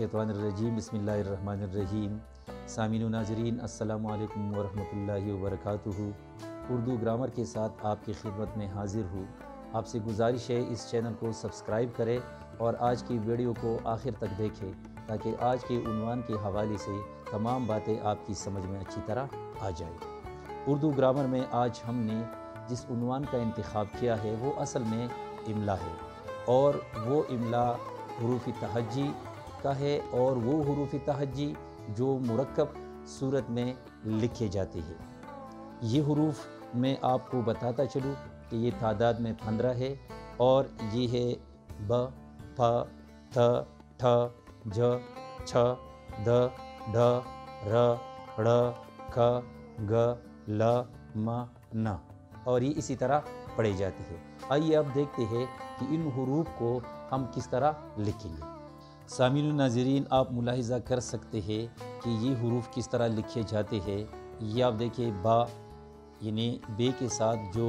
मिनश्शैतानिर्रजीम बिस्मिल्लाहिर्रहमानिर्रहीम। सामीन व नाज़रीन अस्सलामु अलैकुम व रहमतुल्लाहि व बरकातुहू। उर्दू ग्रामर के साथ आपकी खिदमत में हाज़िर हूँ। आपसे गुजारिश है इस चैनल को सब्सक्राइब करें और आज की वीडियो को आखिर तक देखें ताकि आज के उन्वान के हवाले से तमाम बातें आपकी समझ में अच्छी तरह आ जाए। उर्दू ग्रामर में आज हमने जिस उन्वान का इंतखाब किया है वो असल में इमला है और वो इमला हुरूफ तहज्जी का है और वो हुरूफ तहज्जी जो मुरक्कब सूरत में लिखे जाते हैं। ये हुरूफ मैं आपको बताता चलूँ कि ये तादाद में 15 है और ये है ब, फ, थ, ठ, ज, छ, द, ढ, र, ड़, ख, ग, ल, म, न और ये इसी तरह पढ़े जाते हैं। आइए अब देखते हैं कि इन हुरूफ को हम किस तरह लिखेंगे। सामीन नाज़रीन, आप मुलाहिज़ा कर सकते हैं कि ये हुरूफ किस तरह लिखे जाते हैं। ये आप देखिए बा यानी बे के साथ जो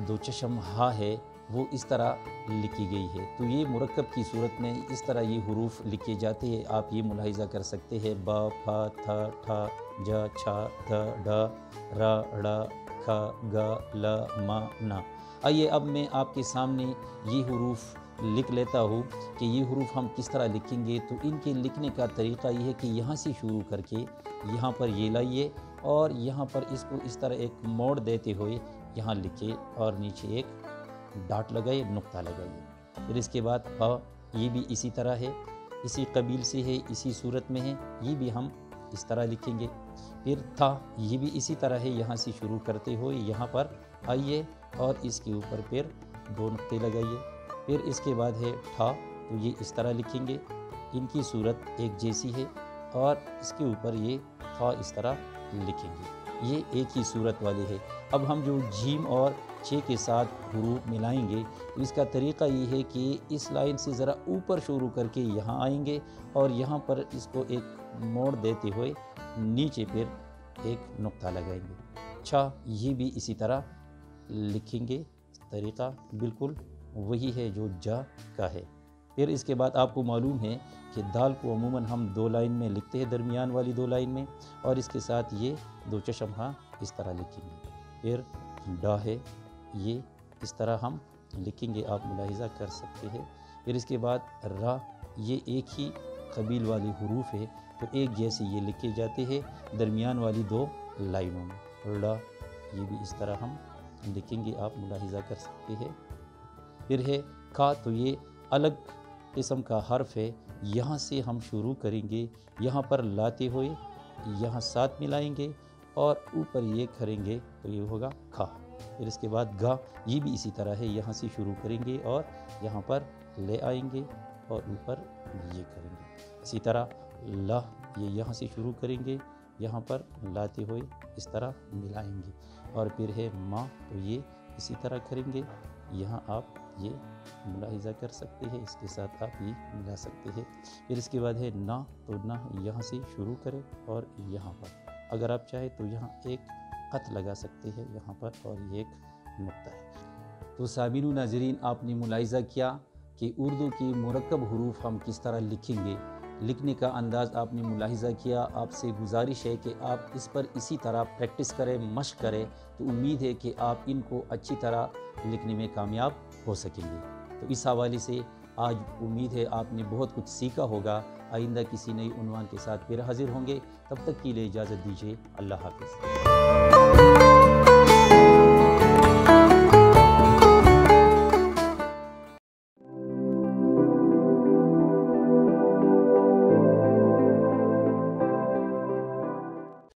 दो चश्म हा है वो इस तरह लिखी गई है। तो ये मुरक्कब की सूरत में इस तरह ये हुरूफ लिखे जाते हैं। आप ये मुलाहिज़ा कर सकते हैं ब, फ, थ, ठ, ज, छ, ध, ढ, र, ड़, ख, ग, ल, म, न। आइए अब मैं आपके सामने ये हुरूफ लिख लेता हूँ कि ये हुरूफ हम किस तरह लिखेंगे। तो इनके लिखने का तरीक़ा ये है कि यहाँ से शुरू करके यहाँ पर ये लाइए और यहाँ पर इसको इस तरह एक मोड़ देते हुए यहाँ लिखे और नीचे एक डॉट लगाइए, नुक्ता लगाइए। फिर इसके बाद प ये भी इसी तरह है, इसी कबील से है, इसी सूरत में है, ये भी हम इस तरह लिखेंगे। फिर था ये भी इसी तरह है, यहाँ से शुरू करते हुए यहाँ पर आइए और इसके ऊपर फिर दो नुक्ते लगाइए। फिर इसके बाद है ठा, तो ये इस तरह लिखेंगे, इनकी सूरत एक जैसी है और इसके ऊपर ये था इस तरह लिखेंगे, ये एक ही सूरत वाले है। अब हम जो जीम और छे के साथ हुरूफ मिलाएंगे तो इसका तरीक़ा ये है कि इस लाइन से ज़रा ऊपर शुरू करके यहाँ आएंगे और यहाँ पर इसको एक मोड़ देते हुए नीचे फिर एक नुक्ता लगाएंगे। छा ये भी इसी तरह लिखेंगे, तरीक़ा बिल्कुल वही है जो जा का है। फिर इसके बाद आपको मालूम है कि दाल को अमूमन हम दो लाइन में लिखते हैं, दरमियान वाली दो लाइन में, और इसके साथ ये दो चश्म हाँ इस तरह लिखेंगे। फिर डा है, ये इस तरह हम लिखेंगे, आप मुलाहिज़ा कर सकते हैं। फिर इसके बाद रा, ये एक ही कबील वाले हुरूफ है तो एक जैसे ये लिखे जाते हैं दरमियान वाली दो लाइनों में। ड़ा ये भी इस तरह हम लिखेंगे, आप मुलाहिज़ा कर सकते हैं। फिर है का, तो ये अलग किस्म का हर्फ है, यहाँ से हम शुरू करेंगे, यहाँ पर लाते हुए यहाँ साथ मिलाएंगे और ऊपर ये करेंगे तो ये होगा खा। फिर इसके बाद गा, ये भी इसी तरह है, यहाँ से शुरू करेंगे और यहाँ पर ले आएंगे और ऊपर ये करेंगे। इसी तरह ला, ये यहाँ से शुरू करेंगे, यहाँ पर लाते हुए इस तरह मिलाएंगे। और फिर है माँ, तो ये इसी तरह करेंगे, यहाँ आप ये मुलाहिज़ा कर सकते हैं, इसके साथ आप ये मिला सकते हैं। फिर इसके बाद है ना, तो ना यहाँ से शुरू करें और यहाँ पर अगर आप चाहें तो यहाँ एक ख़त लगा सकते हैं यहाँ पर और ये एक नुक्ता है। तो सामीन नाज़रीन, आपने मुलाहिज़ा किया कि उर्दू की मुरक्कब हुरूफ हम किस तरह लिखेंगे, लिखने का अंदाज़ आपने मुलाहिज़ा किया। आपसे गुजारिश है कि आप इस पर इसी तरह प्रैक्टिस करें, मशक़ करें, तो उम्मीद है कि आप इनको अच्छी तरह लिखने में कामयाब हो सकेंगे। तो इस हवाले से आज उम्मीद है आपने बहुत कुछ सीखा होगा। आइंदा किसी नई उन्वान के साथ फिर हाज़िर होंगे, तब तक के लिए इजाज़त दीजिए। अल्लाह हाफ़िज़।